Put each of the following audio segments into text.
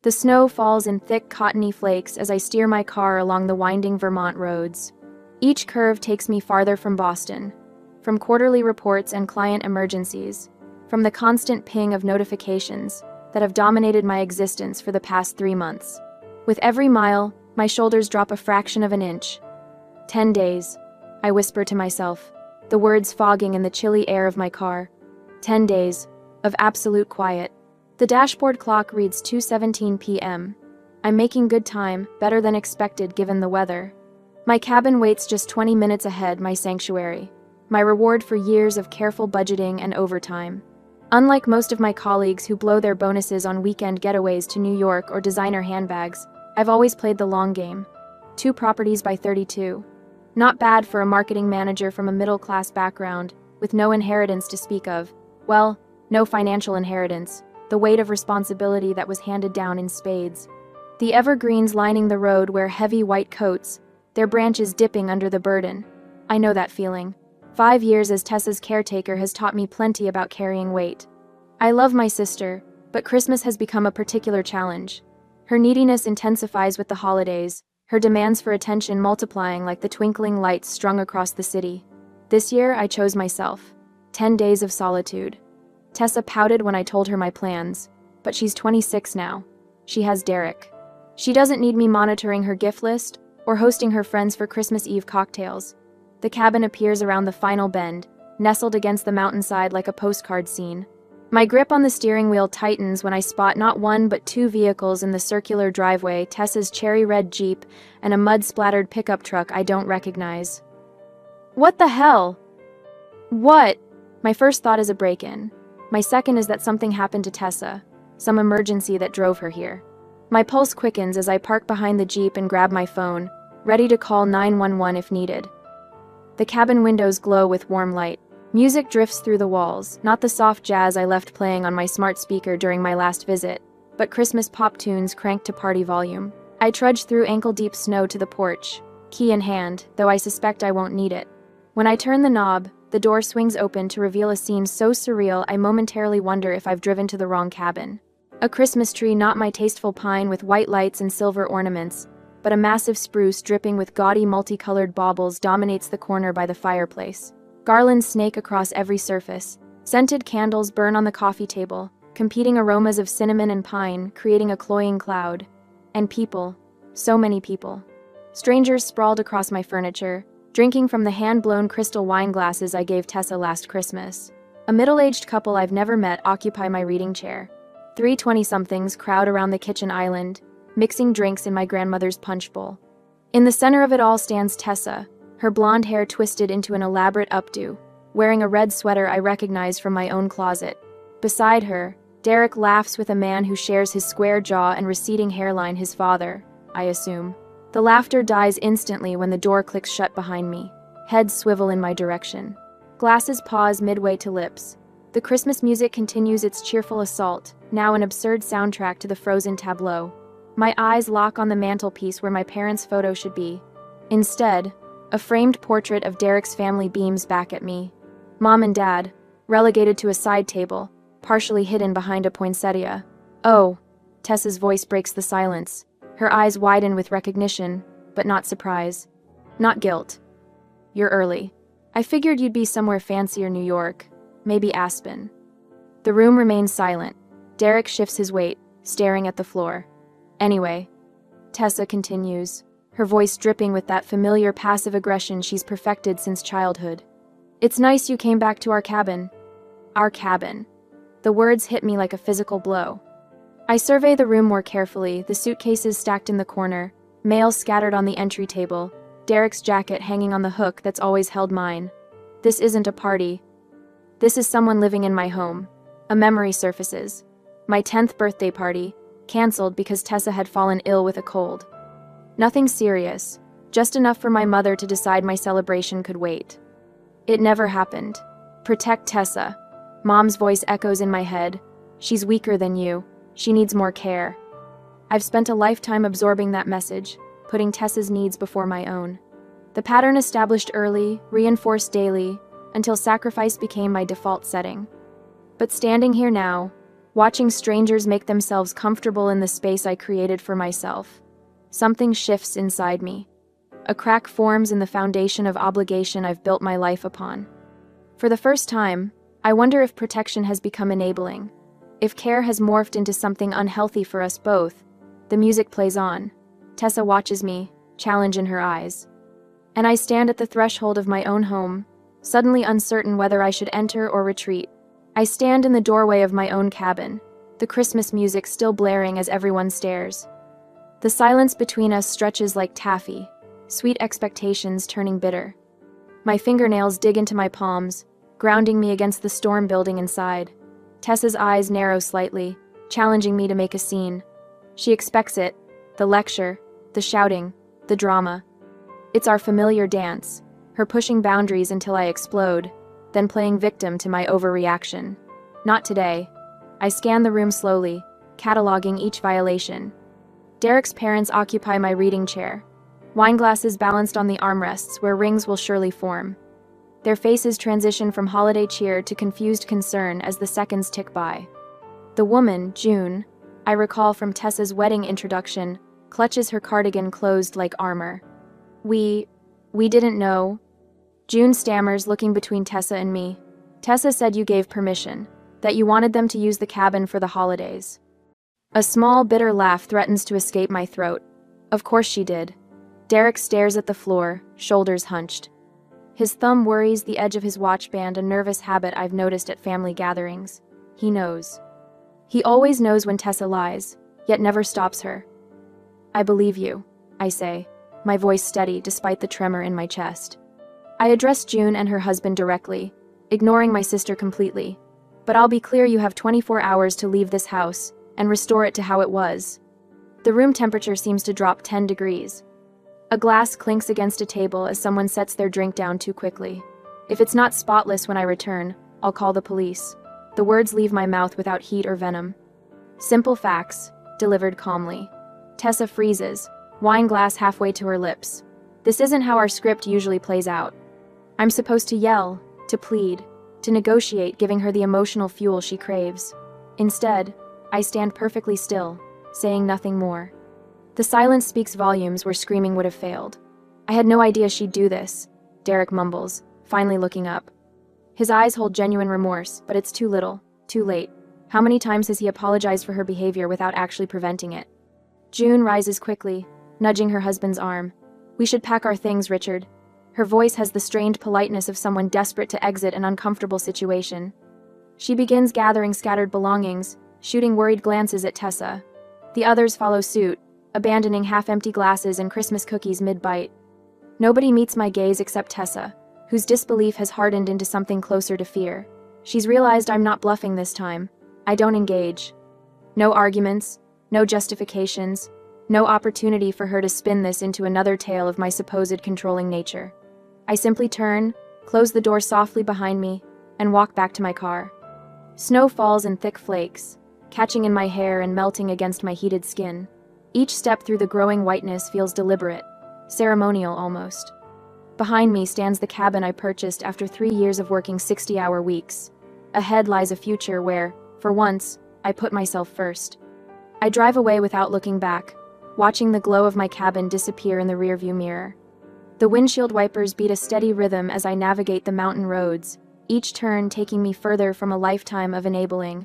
The snow falls in thick, cottony flakes as I steer my car along the winding Vermont roads. Each curve takes me farther from Boston, from quarterly reports and client emergencies, from the constant ping of notifications that have dominated my existence for the past 3 months. With every mile, my shoulders drop a fraction of an inch. 10 days, I whisper to myself, the words fogging in the chilly air of my car. 10 days of absolute quiet. The dashboard clock reads 2:17 p.m. I'm making good time, better than expected given the weather. My cabin waits just 20 minutes ahead, my sanctuary, my reward for years of careful budgeting and overtime. Unlike most of my colleagues who blow their bonuses on weekend getaways to New York or designer handbags, I've always played the long game. 2 properties by 32. Not bad for a marketing manager from a middle-class background, with no inheritance to speak of. Well, no financial inheritance, the weight of responsibility that was handed down in spades. The evergreens lining the road wear heavy white coats, their branches dipping under the burden. I know that feeling. 5 years as Tessa's caretaker has taught me plenty about carrying weight. I love my sister, but Christmas has become a particular challenge. Her neediness intensifies with the holidays, her demands for attention multiplying like the twinkling lights strung across the city. This year, I chose myself. 10 days of solitude. Tessa pouted when I told her my plans, but she's 26 now. She has Derek. She doesn't need me monitoring her gift list or hosting her friends for Christmas Eve cocktails. The cabin appears around the final bend, nestled against the mountainside like a postcard scene. My grip on the steering wheel tightens when I spot not 1 but 2 vehicles in the circular driveway, Tessa's cherry red Jeep and a mud-splattered pickup truck I don't recognize. What the hell? What? My first thought is a break-in. My second is that something happened to Tessa, some emergency that drove her here. My pulse quickens as I park behind the Jeep and grab my phone, ready to call 911 if needed. The cabin windows glow with warm light. Music drifts through the walls, not the soft jazz I left playing on my smart speaker during my last visit, but Christmas pop tunes cranked to party volume. I trudge through ankle-deep snow to the porch, key in hand, though I suspect I won't need it. When I turn the knob, the door swings open to reveal a scene so surreal I momentarily wonder if I've driven to the wrong cabin. A Christmas tree, not my tasteful pine with white lights and silver ornaments, but a massive spruce dripping with gaudy multicolored baubles dominates the corner by the fireplace. Garlands snake across every surface. Scented candles burn on the coffee table, competing aromas of cinnamon and pine, creating a cloying cloud. And people. So many people. Strangers sprawled across my furniture, drinking from the hand-blown crystal wine glasses I gave Tessa last Christmas. A middle-aged couple I've never met occupy my reading chair. 3 20-somethings crowd around the kitchen island, mixing drinks in my grandmother's punch bowl. In the center of it all stands Tessa, her blonde hair twisted into an elaborate updo, wearing a red sweater I recognize from my own closet. Beside her, Derek laughs with a man who shares his square jaw and receding hairline, his father, I assume. The laughter dies instantly when the door clicks shut behind me. Heads swivel in my direction. Glasses pause midway to lips. The Christmas music continues its cheerful assault, now an absurd soundtrack to the frozen tableau. My eyes lock on the mantelpiece where my parents' photo should be. Instead, a framed portrait of Derek's family beams back at me. Mom and Dad, relegated to a side table, partially hidden behind a poinsettia. Oh, Tessa's voice breaks the silence. Her eyes widen with recognition, but not surprise. Not guilt. You're early. I figured you'd be somewhere fancier, New York. Maybe Aspen. The room remains silent. Derek shifts his weight, staring at the floor. Anyway, Tessa continues, her voice dripping with that familiar passive aggression she's perfected since childhood. It's nice you came back to our cabin. Our cabin. The words hit me like a physical blow. I survey the room more carefully, the suitcases stacked in the corner, mail scattered on the entry table, Derek's jacket hanging on the hook that's always held mine. This isn't a party. This is someone living in my home. A memory surfaces. My 10th birthday party, canceled because Tessa had fallen ill with a cold. Nothing serious, just enough for my mother to decide my celebration could wait. It never happened. Protect Tessa. Mom's voice echoes in my head. She's weaker than you. She needs more care. I've spent a lifetime absorbing that message, putting Tessa's needs before my own. The pattern established early, reinforced daily, until sacrifice became my default setting. But standing here now, watching strangers make themselves comfortable in the space I created for myself. Something shifts inside me. A crack forms in the foundation of obligation I've built my life upon. For the first time, I wonder if protection has become enabling. If care has morphed into something unhealthy for us both. The music plays on. Tessa watches me, challenge in her eyes. And I stand at the threshold of my own home, suddenly uncertain whether I should enter or retreat. I stand in the doorway of my own cabin, the Christmas music still blaring as everyone stares. The silence between us stretches like taffy, sweet expectations turning bitter. My fingernails dig into my palms, grounding me against the storm building inside. Tessa's eyes narrow slightly, challenging me to make a scene. She expects it, the lecture, the shouting, the drama. It's our familiar dance, her pushing boundaries until I explode, then playing victim to my overreaction. Not today. I scan the room slowly, cataloging each violation. Derek's parents occupy my reading chair, wine glasses balanced on the armrests where rings will surely form. Their faces transition from holiday cheer to confused concern as the seconds tick by. The woman, June, I recall from Tessa's wedding introduction, clutches her cardigan closed like armor. We didn't know. June stammers, looking between Tessa and me. Tessa said you gave permission, that you wanted them to use the cabin for the holidays. A small, bitter laugh threatens to escape my throat. Of course she did. Derek stares at the floor, shoulders hunched. His thumb worries the edge of his watch band, a nervous habit I've noticed at family gatherings. He knows. He always knows when Tessa lies, yet never stops her. I believe you, I say, my voice steady despite the tremor in my chest. I address June and her husband directly, ignoring my sister completely. But I'll be clear, you have 24 hours to leave this house and restore it to how it was. The room temperature seems to drop 10 degrees. A glass clinks against a table as someone sets their drink down too quickly. If it's not spotless when I return, I'll call the police. The words leave my mouth without heat or venom. Simple facts, delivered calmly. Tessa freezes, wine glass halfway to her lips. This isn't how our script usually plays out. I'm supposed to yell, to plead, to negotiate, giving her the emotional fuel she craves. Instead, I stand perfectly still, saying nothing more. The silence speaks volumes where screaming would have failed. I had no idea she'd do this, Derek mumbles, finally looking up. His eyes hold genuine remorse, but it's too little, too late. How many times has he apologized for her behavior without actually preventing it? June rises quickly, nudging her husband's arm. We should pack our things, Richard. Her voice has the strained politeness of someone desperate to exit an uncomfortable situation. She begins gathering scattered belongings, shooting worried glances at Tessa. The others follow suit, abandoning half-empty glasses and Christmas cookies mid-bite. Nobody meets my gaze except Tessa, whose disbelief has hardened into something closer to fear. She's realized I'm not bluffing this time. I don't engage. No arguments, no justifications, no opportunity for her to spin this into another tale of my supposed controlling nature. I simply turn, close the door softly behind me, and walk back to my car. Snow falls in thick flakes, catching in my hair and melting against my heated skin. Each step through the growing whiteness feels deliberate, ceremonial almost. Behind me stands the cabin I purchased after 3 years of working 60-hour weeks. Ahead lies a future where, for once, I put myself first. I drive away without looking back, watching the glow of my cabin disappear in the rearview mirror. The windshield wipers beat a steady rhythm as I navigate the mountain roads, each turn taking me further from a lifetime of enabling.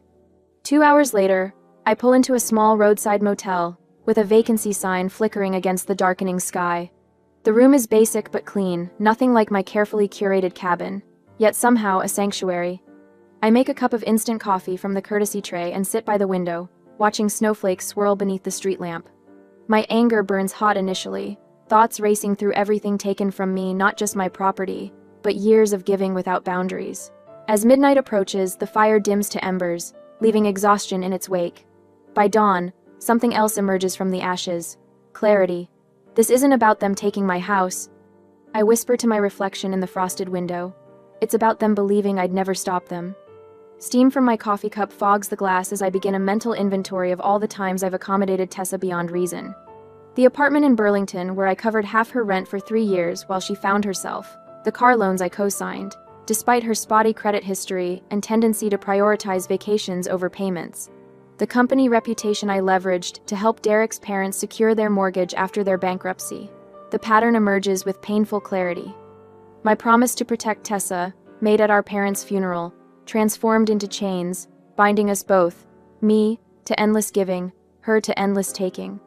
2 hours later, I pull into a small roadside motel, with a vacancy sign flickering against the darkening sky. The room is basic but clean, nothing like my carefully curated cabin, yet somehow a sanctuary. I make a cup of instant coffee from the courtesy tray and sit by the window, watching snowflakes swirl beneath the street lamp. My anger burns hot initially, thoughts racing through everything taken from me, not just my property, but years of giving without boundaries. As midnight approaches, the fire dims to embers, leaving exhaustion in its wake. By dawn, something else emerges from the ashes. Clarity. This isn't about them taking my house. I whisper to my reflection in the frosted window. It's about them believing I'd never stop them. Steam from my coffee cup fogs the glass as I begin a mental inventory of all the times I've accommodated Tessa beyond reason. The apartment in Burlington, where I covered half her rent for 3 years while she found herself. The car loans I co-signed, despite her spotty credit history and tendency to prioritize vacations over payments. the company reputation I leveraged to help Derek's parents secure their mortgage after their bankruptcy. The pattern emerges with painful clarity. My promise to protect Tessa, made at our parents' funeral, transformed into chains, binding us both, me to endless giving, her to endless taking.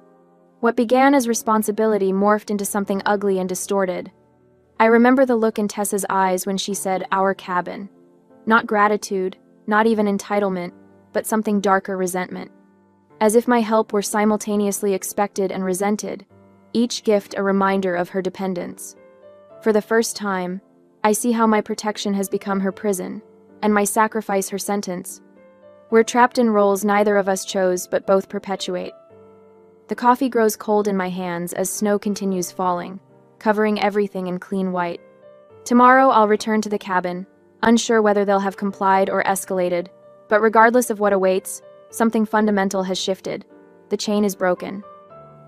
What began as responsibility morphed into something ugly and distorted. I remember the look in Tessa's eyes when she said, "our cabin." Not gratitude, not even entitlement, but something darker, resentment. As if my help were simultaneously expected and resented, each gift a reminder of her dependence. For the first time, I see how my protection has become her prison, and my sacrifice her sentence. We're trapped in roles neither of us chose but both perpetuate. The coffee grows cold in my hands as snow continues falling, covering everything in clean white. Tomorrow I'll return to the cabin, unsure whether they'll have complied or escalated, but regardless of what awaits, something fundamental has shifted. The chain is broken.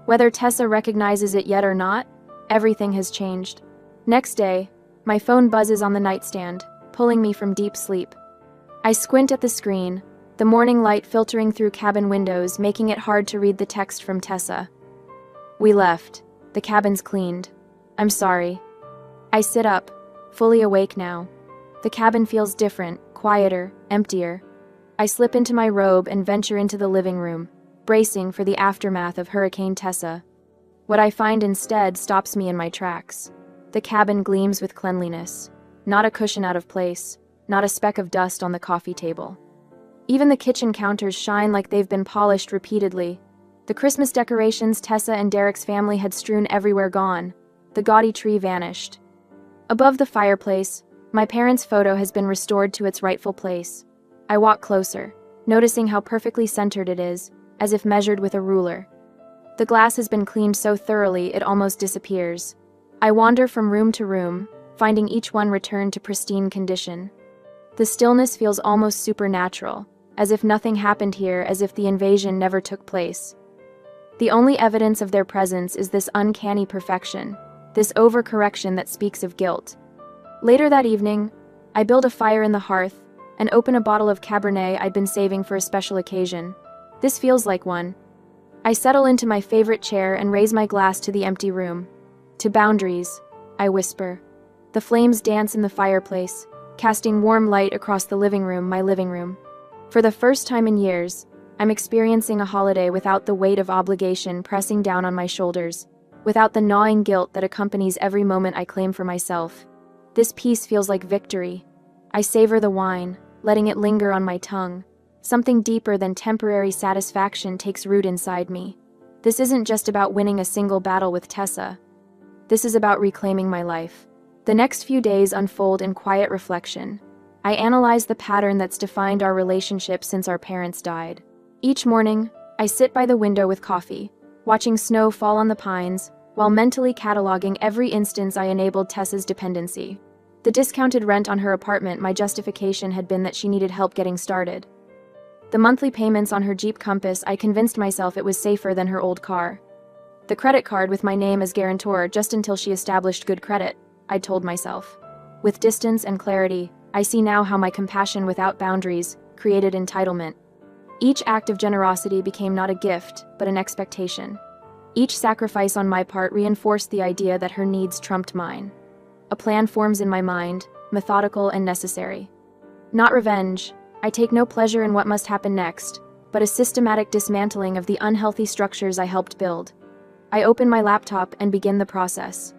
Whether Tessa recognizes it yet or not, everything has changed. Next day, my phone buzzes on the nightstand, pulling me from deep sleep. I squint at the screen, the morning light filtering through cabin windows, making it hard to read the text from Tessa. "We left. The cabin's cleaned. I'm sorry." I sit up, fully awake now. The cabin feels different, quieter, emptier. I slip into my robe and venture into the living room, bracing for the aftermath of Hurricane Tessa. What I find instead stops me in my tracks. The cabin gleams with cleanliness. Not a cushion out of place, not a speck of dust on the coffee table. Even the kitchen counters shine like they've been polished repeatedly. The Christmas decorations Tessa and Derek's family had strewn everywhere gone. The gaudy tree vanished. Above the fireplace, my parents' photo has been restored to its rightful place. I walk closer, noticing how perfectly centered it is, as if measured with a ruler. The glass has been cleaned so thoroughly it almost disappears. I wander from room to room, finding each one returned to pristine condition. The stillness feels almost supernatural, as if nothing happened here, as if the invasion never took place. The only evidence of their presence is this uncanny perfection, this overcorrection that speaks of guilt. Later that evening, I build a fire in the hearth and open a bottle of Cabernet I'd been saving for a special occasion. This feels like one. I settle into my favorite chair and raise my glass to the empty room. "To boundaries," I whisper. The flames dance in the fireplace, casting warm light across the living room, my living room. For the first time in years, I'm experiencing a holiday without the weight of obligation pressing down on my shoulders, without the gnawing guilt that accompanies every moment I claim for myself. This peace feels like victory. I savor the wine, letting it linger on my tongue. Something deeper than temporary satisfaction takes root inside me. This isn't just about winning a single battle with Tessa. This is about reclaiming my life. The next few days unfold in quiet reflection. I analyze the pattern that's defined our relationship since our parents died. Each morning, I sit by the window with coffee, watching snow fall on the pines, while mentally cataloging every instance I enabled Tessa's dependency. The discounted rent on her apartment, my justification had been that she needed help getting started. The monthly payments on her Jeep Compass, I convinced myself it was safer than her old car. The credit card with my name as guarantor just until she established good credit, I'd told myself. With distance and clarity, I see now how my compassion without boundaries created entitlement. Each act of generosity became not a gift, but an expectation. Each sacrifice on my part reinforced the idea that her needs trumped mine. A plan forms in my mind, methodical and necessary. Not revenge, I take no pleasure in what must happen next, but a systematic dismantling of the unhealthy structures I helped build. I open my laptop and begin the process.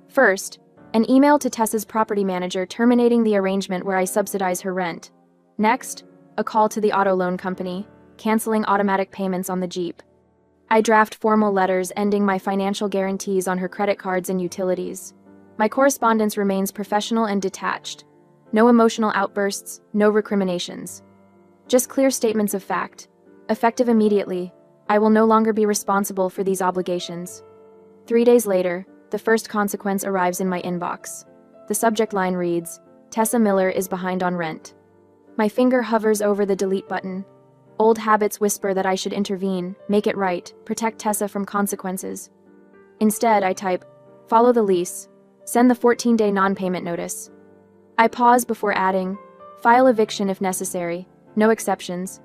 First, an email to Tessa's property manager terminating the arrangement where I subsidize her rent. Next, a call to the auto loan company, canceling automatic payments on the Jeep. I draft formal letters ending my financial guarantees on her credit cards and utilities. My correspondence remains professional and detached. No emotional outbursts, no recriminations. Just clear statements of fact. Effective immediately, I will no longer be responsible for these obligations. 3 days later, the first consequence arrives in my inbox. The subject line reads, "Tessa Miller is behind on rent." My finger hovers over the delete button. Old habits whisper that I should intervene, make it right, protect Tessa from consequences. Instead, I type, "Follow the lease. Send the 14-day non-payment notice." I pause before adding, "File eviction if necessary. No exceptions."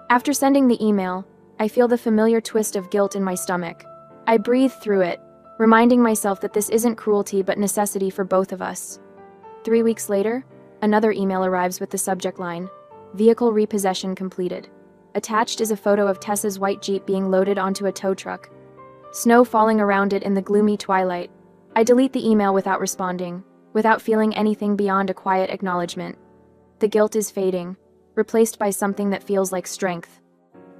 After sending the email, I feel the familiar twist of guilt in my stomach. I breathe through it, reminding myself that this isn't cruelty but necessity for both of us. 3 weeks later, another email arrives with the subject line, "Vehicle repossession completed." Attached is a photo of Tessa's white Jeep being loaded onto a tow truck. Snow falling around it in the gloomy twilight. I delete the email without responding, without feeling anything beyond a quiet acknowledgement. The guilt is fading, replaced by something that feels like strength.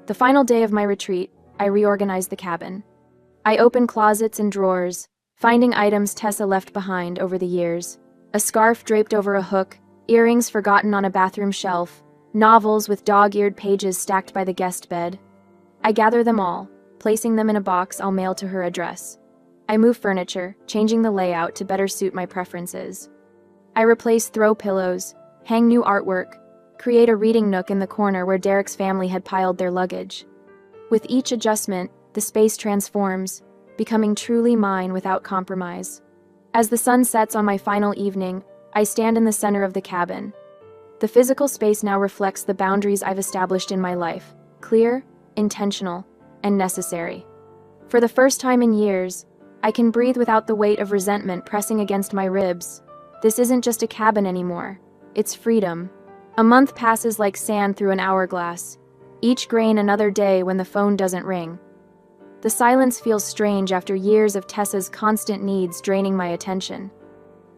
The final day of my retreat, I reorganize the cabin. I open closets and drawers, finding items Tessa left behind over the years. A scarf draped over a hook, earrings forgotten on a bathroom shelf, novels with dog-eared pages stacked by the guest bed. I gather them all, placing them in a box I'll mail to her address. I move furniture, changing the layout to better suit my preferences. I replace throw pillows, hang new artwork, create a reading nook in the corner where Derek's family had piled their luggage. With each adjustment, the space transforms, becoming truly mine without compromise. As the sun sets on my final evening, I stand in the center of the cabin. The physical space now reflects the boundaries I've established in my life, clear, intentional, and necessary. For the first time in years, I can breathe without the weight of resentment pressing against my ribs. This isn't just a cabin anymore, it's freedom. A month passes like sand through an hourglass, each grain another day when the phone doesn't ring. The silence feels strange after years of Tessa's constant needs draining my attention.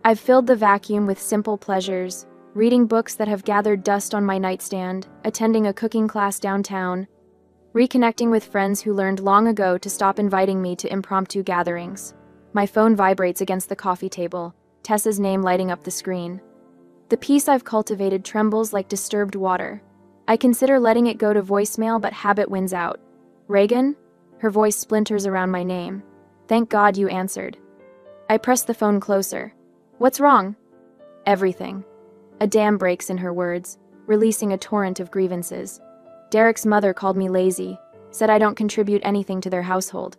I've filled the vacuum with simple pleasures, reading books that have gathered dust on my nightstand, attending a cooking class downtown, reconnecting with friends who learned long ago to stop inviting me to impromptu gatherings. My phone vibrates against the coffee table, Tessa's name lighting up the screen. The peace I've cultivated trembles like disturbed water. I consider letting it go to voicemail, but habit wins out. "Reagan?" Her voice splinters around my name. "Thank God you answered." I press the phone closer. "What's wrong?" "Everything." A dam breaks in her words, releasing a torrent of grievances. Derek's mother called me lazy, said I don't contribute anything to their household.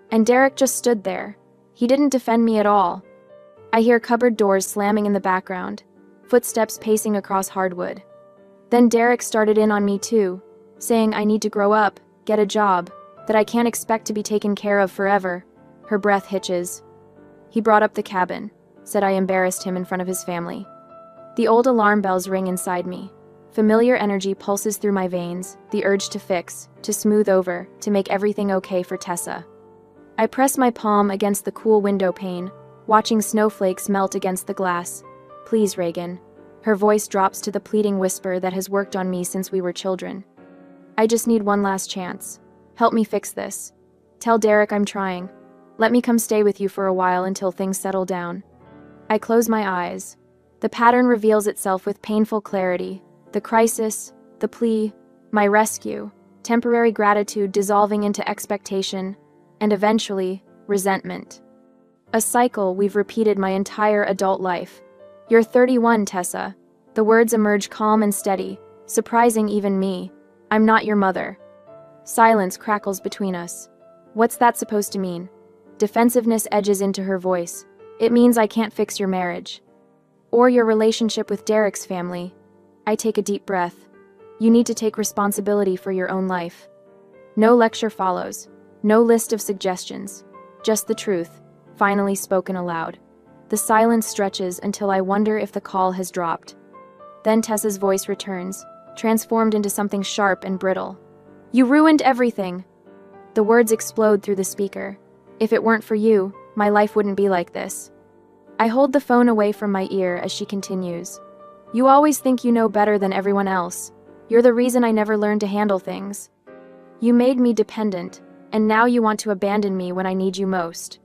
And Derek just stood there. He didn't defend me at all. I hear cupboard doors slamming in the background, footsteps pacing across hardwood. Then Derek started in on me too, saying I need to grow up, get a job, that I can't expect to be taken care of forever. Her breath hitches. He brought up the cabin, said I embarrassed him in front of his family. The old alarm bells ring inside me. Familiar energy pulses through my veins, the urge to fix, to smooth over, to make everything okay for Tessa. I press my palm against the cool window pane, watching snowflakes melt against the glass. "Please, Reagan." Her voice drops to the pleading whisper that has worked on me since we were children. "I just need one last chance. Help me fix this. Tell Derek I'm trying. Let me come stay with you for a while until things settle down." I close my eyes. The pattern reveals itself with painful clarity. The crisis, the plea, my rescue, temporary gratitude dissolving into expectation, and eventually, resentment. A cycle we've repeated my entire adult life. "You're 31, Tessa." The words emerge calm and steady, surprising even me. "I'm not your mother." Silence crackles between us. What's that supposed to mean? Defensiveness edges into her voice. "It means I can't fix your marriage. Or your relationship with Derek's family." I take a deep breath. "You need to take responsibility for your own life." No lecture follows. No list of suggestions. Just the truth, finally spoken aloud. The silence stretches until I wonder if the call has dropped. Then Tessa's voice returns, transformed into something sharp and brittle. "You ruined everything." The words explode through the speaker. "If it weren't for you, my life wouldn't be like this." I hold the phone away from my ear as she continues. "You always think you know better than everyone else. You're the reason I never learned to handle things. You made me dependent, and now you want to abandon me when I need you most."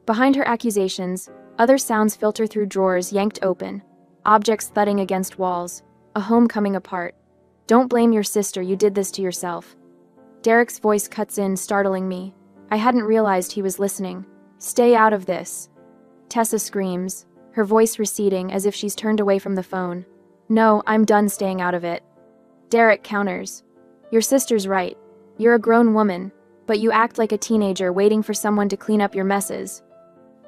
Behind her accusations, other sounds filter through drawers yanked open, objects thudding against walls, a home coming apart. "Don't blame your sister, you did this to yourself." Derek's voice cuts in, startling me. I hadn't realized he was listening. "Stay out of this." Tessa screams, her voice receding as if she's turned away from the phone. "No, I'm done staying out of it." Derek counters. "Your sister's right. You're a grown woman, but you act like a teenager waiting for someone to clean up your messes."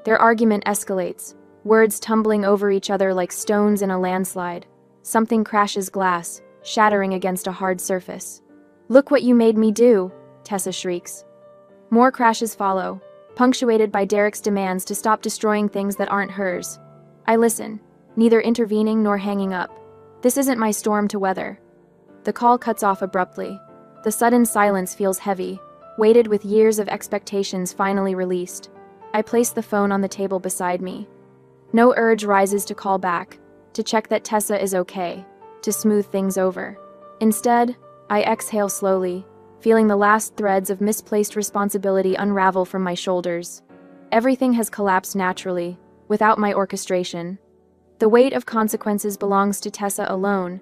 Their argument escalates, words tumbling over each other like stones in a landslide. Something crashes glass, shattering against a hard surface. "Look what you made me do," Tessa shrieks. More crashes follow, punctuated by Derek's demands to stop destroying things that aren't hers. I listen, neither intervening nor hanging up. This isn't my storm to weather. The call cuts off abruptly. The sudden silence feels heavy, weighted with years of expectations finally released. I place the phone on the table beside me. No urge rises to call back, to check that Tessa is okay, to smooth things over. Instead, I exhale slowly, feeling the last threads of misplaced responsibility unravel from my shoulders. Everything has collapsed naturally, without my orchestration. The weight of consequences belongs to Tessa alone,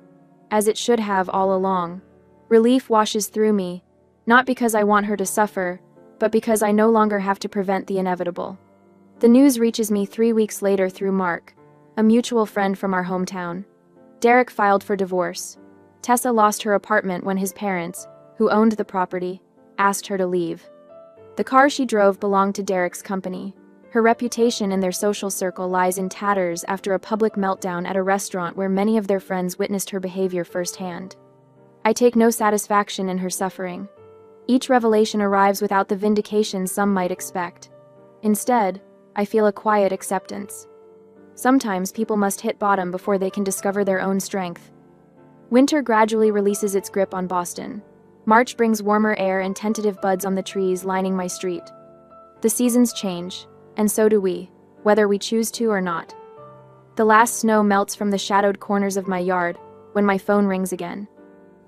as it should have all along. Relief washes through me, not because I want her to suffer, but because I no longer have to prevent the inevitable. The news reaches me 3 weeks later through Mark, a mutual friend from our hometown. Derek filed for divorce. Tessa lost her apartment when his parents, who owned the property, asked her to leave. The car she drove belonged to Derek's company. Her reputation in their social circle lies in tatters after a public meltdown at a restaurant where many of their friends witnessed her behavior firsthand. I take no satisfaction in her suffering. Each revelation arrives without the vindication some might expect. Instead, I feel a quiet acceptance. Sometimes people must hit bottom before they can discover their own strength. Winter gradually releases its grip on Boston. March brings warmer air and tentative buds on the trees lining my street. The seasons change, and so do we, whether we choose to or not. The last snow melts from the shadowed corners of my yard when my phone rings again.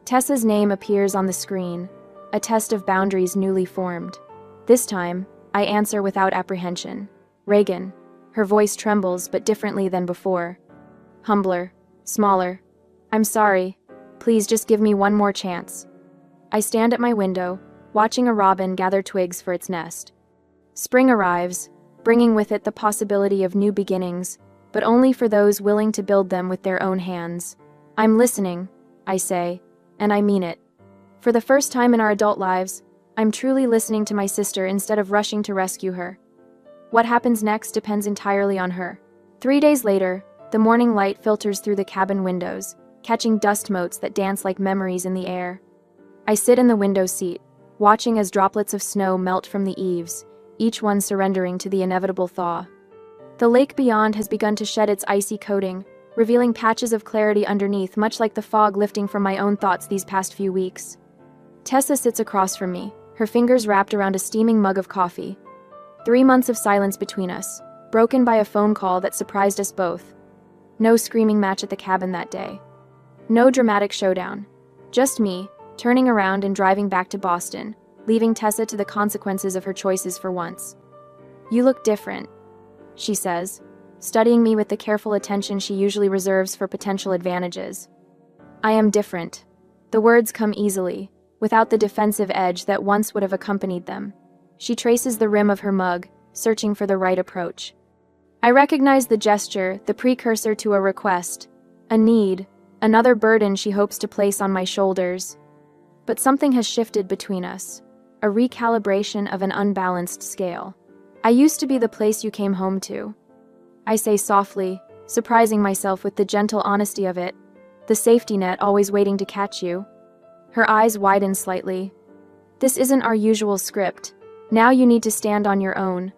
Tessa's name appears on the screen, a test of boundaries newly formed. This time, I answer without apprehension. Reagan. Her voice trembles, but differently than before. Humbler, smaller. "I'm sorry. Please just give me one more chance." I stand at my window, watching a robin gather twigs for its nest. Spring arrives, bringing with it the possibility of new beginnings, but only for those willing to build them with their own hands. "I'm listening," I say, and I mean it. For the first time in our adult lives, I'm truly listening to my sister instead of rushing to rescue her. What happens next depends entirely on her. 3 days later, the morning light filters through the cabin windows, catching dust motes that dance like memories in the air. I sit in the window seat, watching as droplets of snow melt from the eaves, each one surrendering to the inevitable thaw. The lake beyond has begun to shed its icy coating, revealing patches of clarity underneath, much like the fog lifting from my own thoughts these past few weeks. Tessa sits across from me, her fingers wrapped around a steaming mug of coffee. 3 months of silence between us, broken by a phone call that surprised us both. No screaming match at the cabin that day. No dramatic showdown. Just me, turning around and driving back to Boston, leaving Tessa to the consequences of her choices for once. "You look different," she says, studying me with the careful attention she usually reserves for potential advantages. I am different. The words come easily, without the defensive edge that once would have accompanied them. She traces the rim of her mug, searching for the right approach. I recognize the gesture, the precursor to a request, a need, another burden she hopes to place on my shoulders. But something has shifted between us, a recalibration of an unbalanced scale. "I used to be the place you came home to," I say softly, surprising myself with the gentle honesty of it, "the safety net always waiting to catch you." Her eyes widen slightly. "This isn't our usual script. Now you need to stand on your own."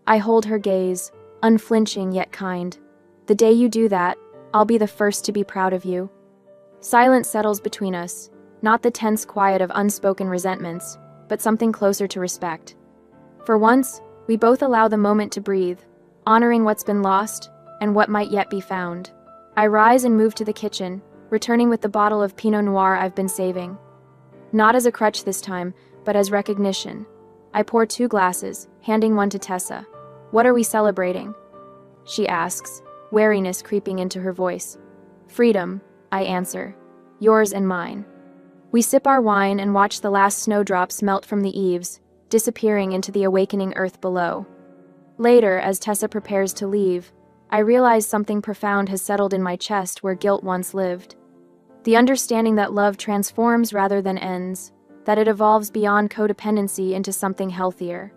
I hold her gaze, unflinching yet kind. "The day you do that, I'll be the first to be proud of you." Silence settles between us, not the tense quiet of unspoken resentments, but something closer to respect. For once, we both allow the moment to breathe, honoring what's been lost and what might yet be found. I rise and move to the kitchen, returning with the bottle of Pinot Noir I've been saving. Not as a crutch this time, but as recognition. I pour 2 glasses, handing one to Tessa. "What are we celebrating?" she asks, wariness creeping into her voice. "Freedom," I answer. "Yours and mine." We sip our wine and watch the last snowdrops melt from the eaves, disappearing into the awakening earth below. Later, as Tessa prepares to leave, I realize something profound has settled in my chest where guilt once lived. The understanding that love transforms rather than ends, that it evolves beyond codependency into something healthier.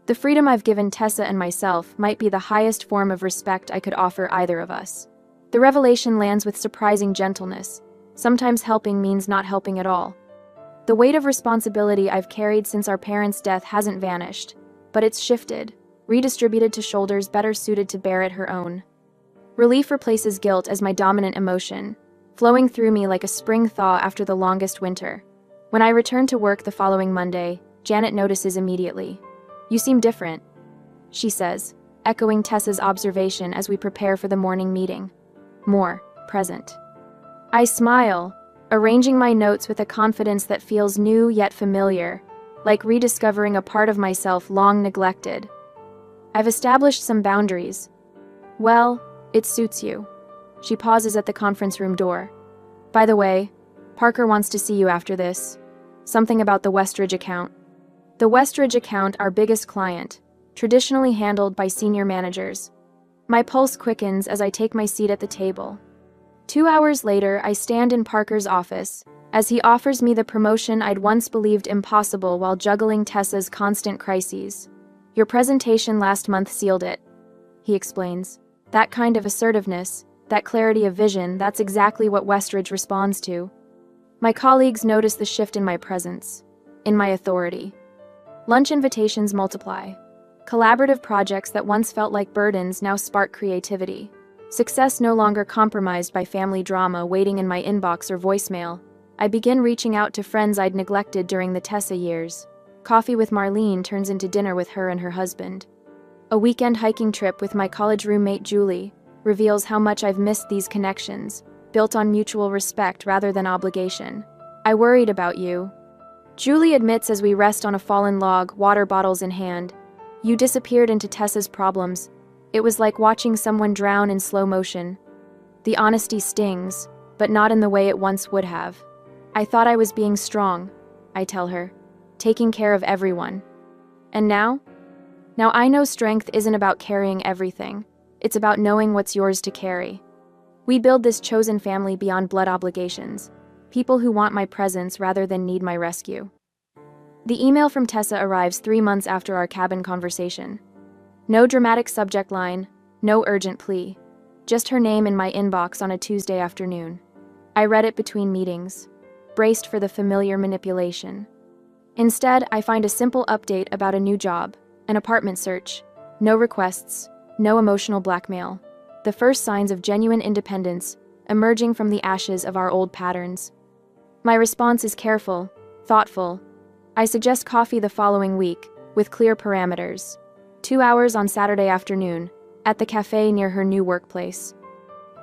The freedom I've given Tessa and myself might be the highest form of respect I could offer either of us. The revelation lands with surprising gentleness. Sometimes helping means not helping at all. The weight of responsibility I've carried since our parents' death hasn't vanished, but it's shifted, redistributed to shoulders better suited to bear it her own. Relief replaces guilt as my dominant emotion, flowing through me like a spring thaw after the longest winter. When I return to work the following Monday, Janet notices immediately. "You seem different," she says, echoing Tessa's observation as we prepare for the morning meeting. More present. I smile, arranging my notes with a confidence that feels new yet familiar, like rediscovering a part of myself long neglected. I've established some boundaries. Well, it suits you. She pauses at the conference room door. By the way, Parker wants to see you after this. Something about the Westridge account. The Westridge account, our biggest client, traditionally handled by senior managers. My pulse quickens as I take my seat at the table. 2 hours later, I stand in Parker's office, as he offers me the promotion I'd once believed impossible while juggling Tessa's constant crises. "Your presentation last month sealed it," he explains. "That kind of assertiveness, that clarity of vision, that's exactly what Westridge responds to." My colleagues notice the shift in my presence, in my authority. Lunch invitations multiply. Collaborative projects that once felt like burdens now spark creativity. Success no longer compromised by family drama waiting in my inbox or voicemail. I begin reaching out to friends I'd neglected during the Tessa years. Coffee with Marlene turns into dinner with her and her husband. A weekend hiking trip with my college roommate Julie reveals how much I've missed these connections, built on mutual respect rather than obligation. "I worried about you," Julie admits as we rest on a fallen log, water bottles in hand. "You disappeared into Tessa's problems. It was like watching someone drown in slow motion." The honesty stings, but not in the way it once would have. "I thought I was being strong," I tell her, "taking care of everyone. And now? Now I know strength isn't about carrying everything. It's about knowing what's yours to carry." We build this chosen family beyond blood obligations, people who want my presence rather than need my rescue. The email from Tessa arrives 3 months after our cabin conversation. No dramatic subject line, no urgent plea, just her name in my inbox on a Tuesday afternoon. I read it between meetings, braced for the familiar manipulation. Instead, I find a simple update about a new job, an apartment search, no requests, no emotional blackmail. The first signs of genuine independence emerging from the ashes of our old patterns. My response is careful, thoughtful. I suggest coffee the following week, with clear parameters. 2 hours on Saturday afternoon, at the cafe near her new workplace.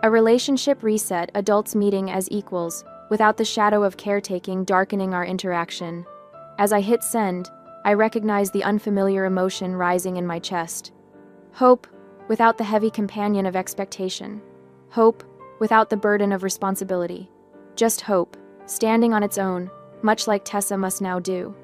A relationship reset, adults meeting as equals, without the shadow of caretaking darkening our interaction. As I hit send, I recognize the unfamiliar emotion rising in my chest. Hope, without the heavy companion of expectation. Hope, without the burden of responsibility. Just hope, standing on its own, much like Tessa must now do.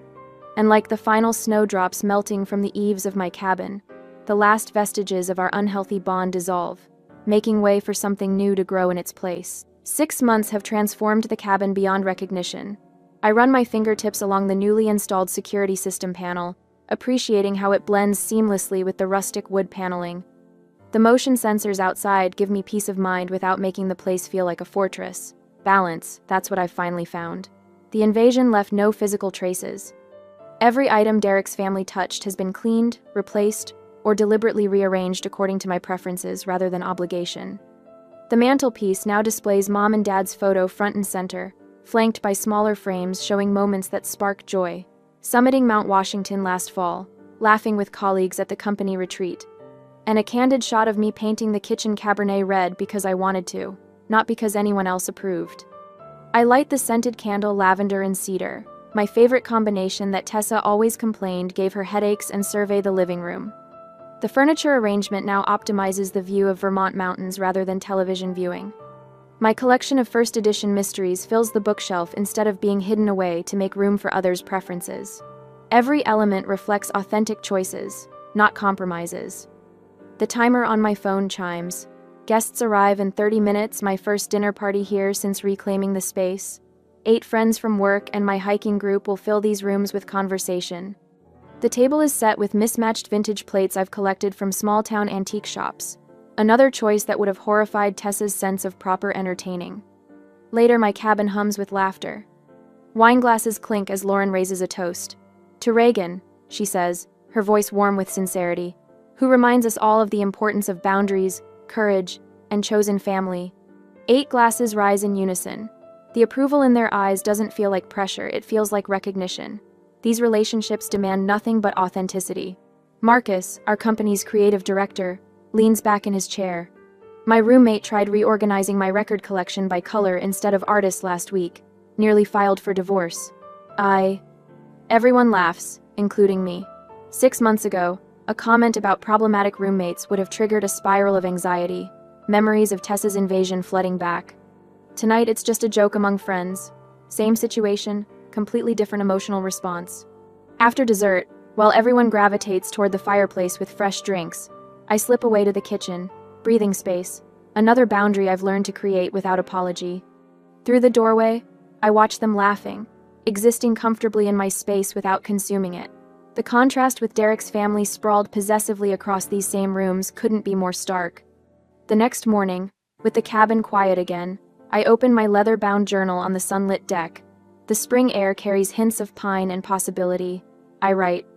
And like the final snowdrops melting from the eaves of my cabin, the last vestiges of our unhealthy bond dissolve, making way for something new to grow in its place. 6 months have transformed the cabin beyond recognition. I run my fingertips along the newly installed security system panel, appreciating how it blends seamlessly with the rustic wood paneling. The motion sensors outside give me peace of mind without making the place feel like a fortress. Balance, that's what I've finally found. The invasion left no physical traces. Every item Derek's family touched has been cleaned, replaced, or deliberately rearranged according to my preferences rather than obligation. The mantelpiece now displays Mom and Dad's photo front and center, flanked by smaller frames showing moments that spark joy. Summiting Mount Washington last fall, laughing with colleagues at the company retreat, and a candid shot of me painting the kitchen Cabernet red because I wanted to, not because anyone else approved. I light the scented candle lavender and cedar, my favorite combination that Tessa always complained gave her headaches, and survey the living room. The furniture arrangement now optimizes the view of Vermont mountains rather than television viewing. My collection of first edition mysteries fills the bookshelf instead of being hidden away to make room for others' preferences. Every element reflects authentic choices, not compromises. The timer on my phone chimes. Guests arrive in 30 minutes, my first dinner party here since reclaiming the space. 8 friends from work and my hiking group will fill these rooms with conversation. The table is set with mismatched vintage plates I've collected from small-town antique shops. Another choice that would have horrified Tessa's sense of proper entertaining. Later, my cabin hums with laughter. Wine glasses clink as Lauren raises a toast. To Reagan, she says, her voice warm with sincerity, who reminds us all of the importance of boundaries, courage, and chosen family. 8 glasses rise in unison. The approval in their eyes doesn't feel like pressure, it feels like recognition. These relationships demand nothing but authenticity. Marcus, our company's creative director, leans back in his chair. My roommate tried reorganizing my record collection by color instead of artists last week, nearly filed for divorce. Everyone laughs, including me. 6 months ago, a comment about problematic roommates would have triggered a spiral of anxiety, memories of Tessa's invasion flooding back. Tonight it's just a joke among friends. Same situation, completely different emotional response. After dessert, while everyone gravitates toward the fireplace with fresh drinks, I slip away to the kitchen, breathing space, another boundary I've learned to create without apology. Through the doorway, I watch them laughing, existing comfortably in my space without consuming it. The contrast with Derek's family sprawled possessively across these same rooms couldn't be more stark. The next morning, with the cabin quiet again, I open my leather-bound journal on the sunlit deck. The spring air carries hints of pine and possibility. I write,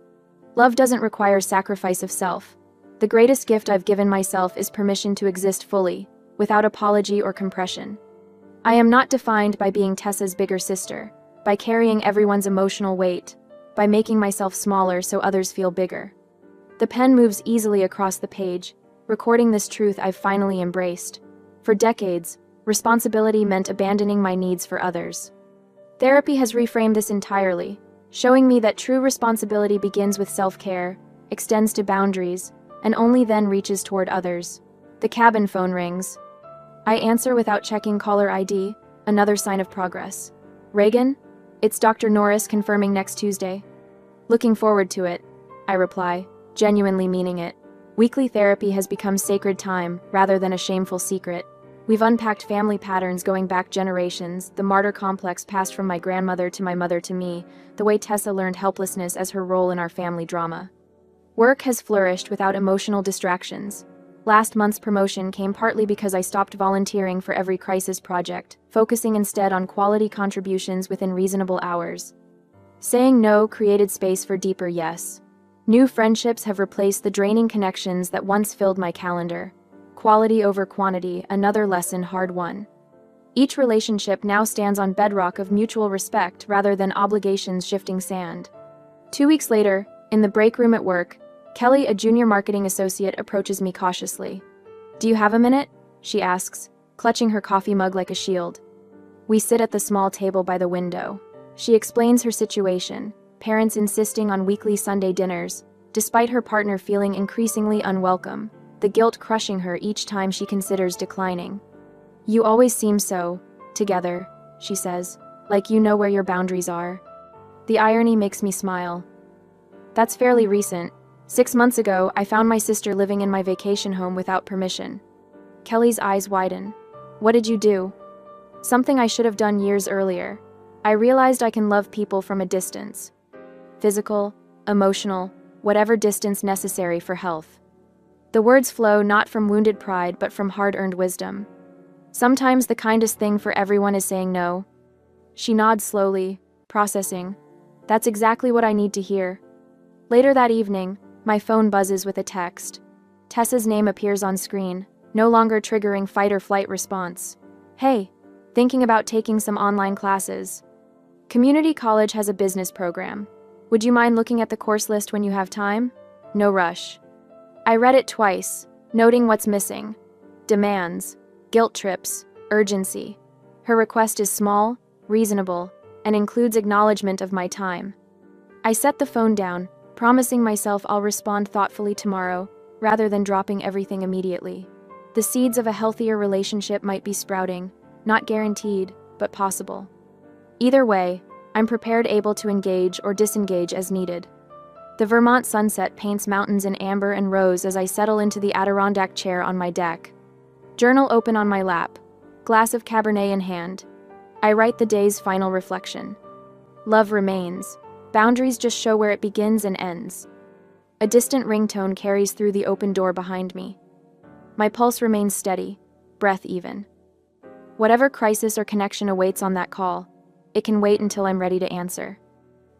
"Love doesn't require sacrifice of self. The greatest gift I've given myself is permission to exist fully, without apology or compression. I am not defined by being Tessa's bigger sister, by carrying everyone's emotional weight, by making myself smaller so others feel bigger." The pen moves easily across the page, recording this truth I've finally embraced. For decades, responsibility meant abandoning my needs for others. Therapy has reframed this entirely, showing me that true responsibility begins with self-care, extends to boundaries, and only then reaches toward others. The cabin phone rings. I answer without checking caller ID, another sign of progress. "Reagan? It's Dr. Norris confirming next Tuesday." "Looking forward to it," I reply, genuinely meaning it. Weekly therapy has become sacred time, rather than a shameful secret. We've unpacked family patterns going back generations, the martyr complex passed from my grandmother to my mother to me, the way Tessa learned helplessness as her role in our family drama. Work has flourished without emotional distractions. Last month's promotion came partly because I stopped volunteering for every crisis project, focusing instead on quality contributions within reasonable hours. Saying no created space for deeper yes. New friendships have replaced the draining connections that once filled my calendar. Quality over quantity, another lesson hard won. Each relationship now stands on bedrock of mutual respect rather than obligations shifting sand. 2 weeks later, in the break room at work, Kelly, a junior marketing associate, approaches me cautiously. "Do you have a minute?" she asks, clutching her coffee mug like a shield. We sit at the small table by the window. She explains her situation, parents insisting on weekly Sunday dinners, despite her partner feeling increasingly unwelcome, the guilt crushing her each time she considers declining. "You always seem so together," she says, "like you know where your boundaries are." The irony makes me smile. That's fairly recent. 6 months ago, I found my sister living in my vacation home without permission. Kelly's eyes widen. "What did you do?" "Something I should have done years earlier. I realized I can love people from a distance. Physical, emotional, whatever distance necessary for health." The words flow not from wounded pride but from hard-earned wisdom. Sometimes the kindest thing for everyone is saying no. She nods slowly, processing. That's exactly what I need to hear. Later that evening, my phone buzzes with a text. Tessa's name appears on screen, no longer triggering fight-or-flight response. "Hey, thinking about taking some online classes. Community college has a business program. Would you mind looking at the course list when you have time? No rush." I read it twice, noting what's missing. Demands, guilt trips, urgency. Her request is small, reasonable, and includes acknowledgement of my time. I set the phone down, promising myself I'll respond thoughtfully tomorrow, rather than dropping everything immediately. The seeds of a healthier relationship might be sprouting, not guaranteed, but possible. Either way, I'm prepared, able to engage or disengage as needed. The Vermont sunset paints mountains in amber and rose as I settle into the Adirondack chair on my deck. Journal open on my lap, glass of Cabernet in hand. I write the day's final reflection. Love remains. Boundaries just show where it begins and ends. A distant ringtone carries through the open door behind me. My pulse remains steady, breath even. Whatever crisis or connection awaits on that call, It can wait until I'm ready to answer.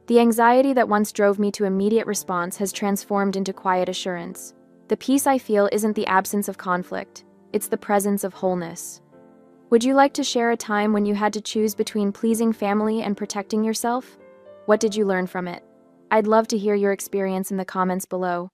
The anxiety that once drove me to immediate response has transformed into quiet assurance. The peace I feel isn't the absence of conflict, it's the presence of wholeness. Would you like to share a time when you had to choose between pleasing family and protecting yourself? What did you learn from it? I'd love to hear your experience in the comments below.